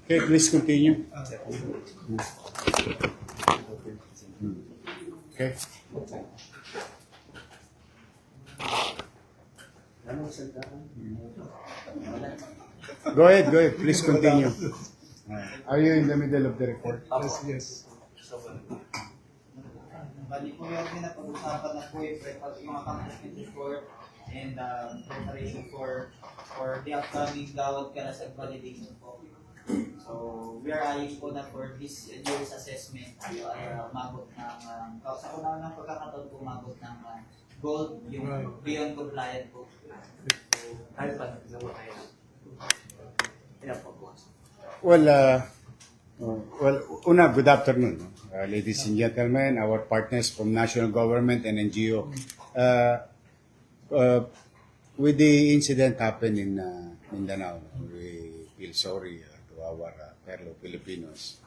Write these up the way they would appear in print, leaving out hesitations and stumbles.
Okay, please continue. Okay. Go ahead. Please continue. Are you in the middle of the report? Yes. Bali po yung pinapag-usapan na po yung accomplishment report and preparation for the upcoming Gawad Kalasag validation po. So, we are eyeing po na for this year's assessment ay umabot ng, sa una ng pagkakataon po umabot ng gold, yung beyond compliant po. Well, una, good afternoon, ladies and gentlemen, our partners from national government and NGO. With the incident happened in Mindanao, we feel sorry to our fellow Filipinos.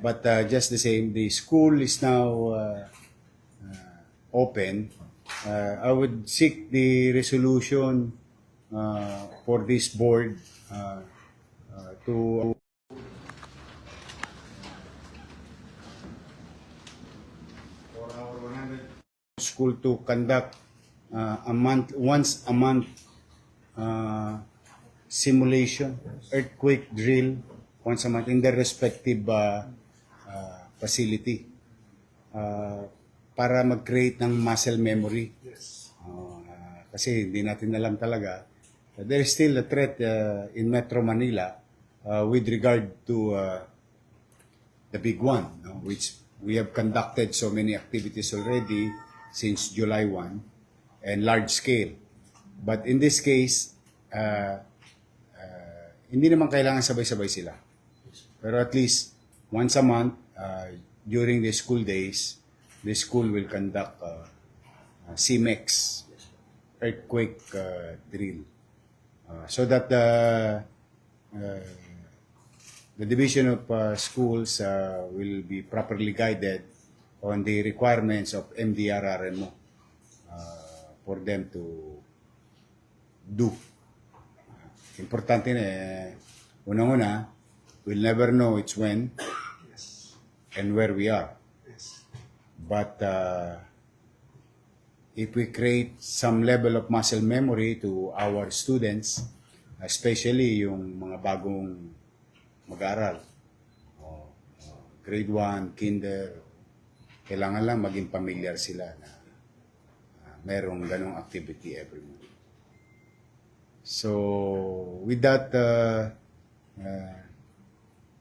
But just the same, the school is now open. I would seek the resolution for this board to for our 100 school to conduct once a month simulation, earthquake drill once a month in their respective facility para mag-create ng muscle memory. Yes. Kasi hindi natin alam talaga. There is still a threat in Metro Manila with regard to the big one, no? Which we have conducted so many activities already since July 1 and large scale. But in this case, hindi naman kailangan sabay-sabay sila. Pero at least once a month during the school days, the school will conduct CMEX, earthquake drill. So that the division of schools will be properly guided on the requirements of MDRRMO for them to do. Importante na unang-una, we'll never know it's when and where we are. But if we create some level of muscle memory to our students, especially yung mga bagong mag-aral, grade 1, kinder, kailangan lang maging familiar sila na merong ganong activity every month. So, with that,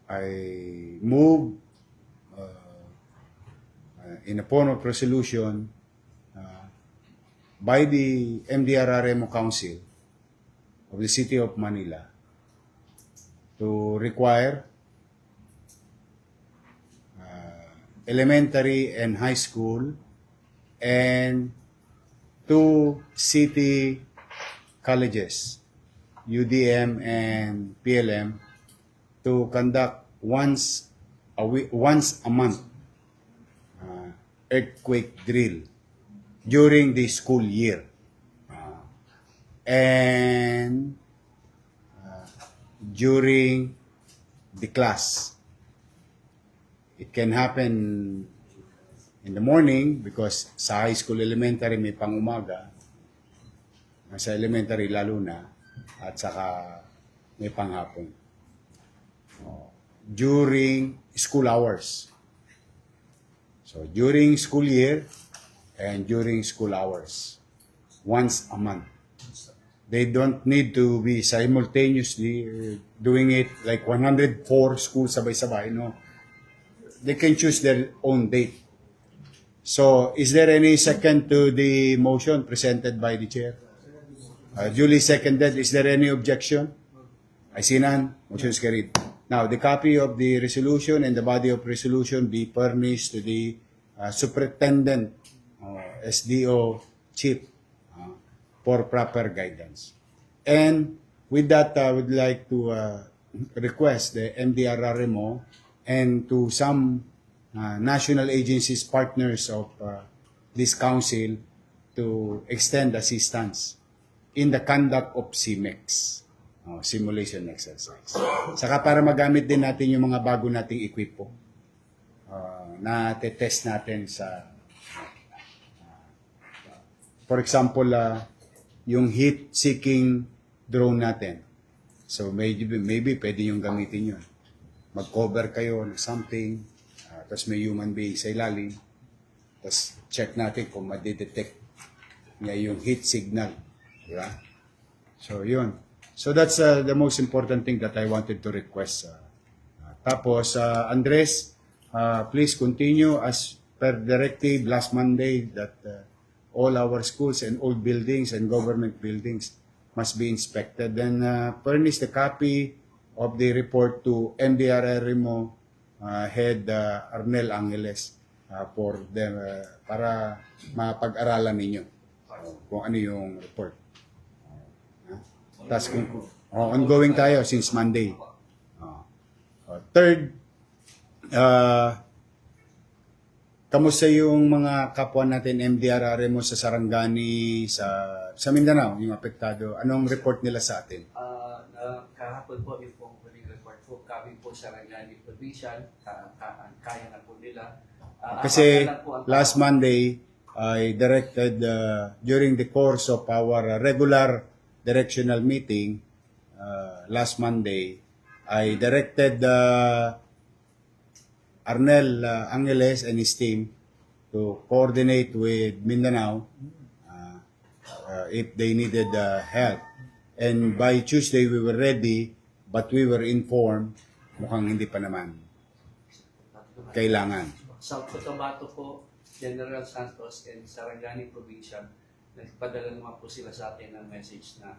I move in a form of resolution by the MDRRMO Council of the City of Manila to require elementary and high school and 2 city colleges, UDM and PLM, to conduct once a month earthquake drill during the school year. And during the class. It can happen in the morning because sa high school elementary may pang-umaga. Sa elementary lalo na at saka may panghapon. During school hours. So during school year and during school hours. Once a month. They don't need to be simultaneously doing it like 104 schools sabay-sabay. No. They can choose their own date. So, is there any second to the motion presented by the chair? Duly seconded. Is there any objection? I see none. Motion is carried. Now, the copy of the resolution and the body of resolution be furnished to the superintendent, SDO chief, for proper guidance. And with that, I would like to request the MDRRMO and to some national agencies, partners of this council, to extend assistance in the conduct of CMEX, simulation exercise. Saka para magamit din natin yung mga bago nating equipo na test natin sa, for example, yung heat-seeking drone natin. So maybe pwede yung gamitin yun. Mag-cover kayo ng something, tapos may human being sa ilalim, tapos check natin kung ma-detect niya yung heat signal. Diba? So, yun. So, that's the most important thing that I wanted to request. Tapos, Andres, please continue as per directive last Monday that all our schools and old buildings and government buildings must be inspected. Then, furnish the copy of the report to MDRRMO head Arnel Angeles for them para mapag-aralan ninyo kung ano yung report. Tapos ongoing tayo since Monday. Third, kamusta yung mga kapwa natin MDRRMO sa Sarangani, sa Mindanao, yung apektado? Anong report nila sa atin? Kahapon po yung pong huling report po, kami po sa Sarangani Provincial, kaya na po nila. Kasi last Monday, I directed during the course of our regular directional meeting last Monday, I directed Arnel Angeles and his team to coordinate with Mindanao if they needed help. And by Tuesday, we were ready, but we were informed, mukhang hindi pa naman kailangan. Sa Cotabato po, General Santos and Sarangani Provincial, nagpadala naman po sila sa atin ng message na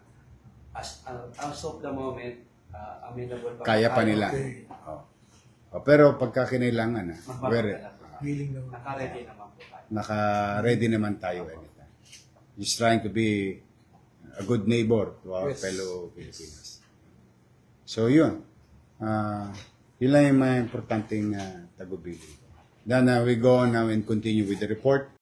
as of the moment, amenable pa. Kaya pa nila. Pero pagka kinailangan, naka-ready naman po tayo. Naka-ready naman tayo anytime. Just trying to be a good neighbor to our fellow Filipinos. So yun. Yun lang yung mga importanteng tagubilin. Then we go on now and continue with the report.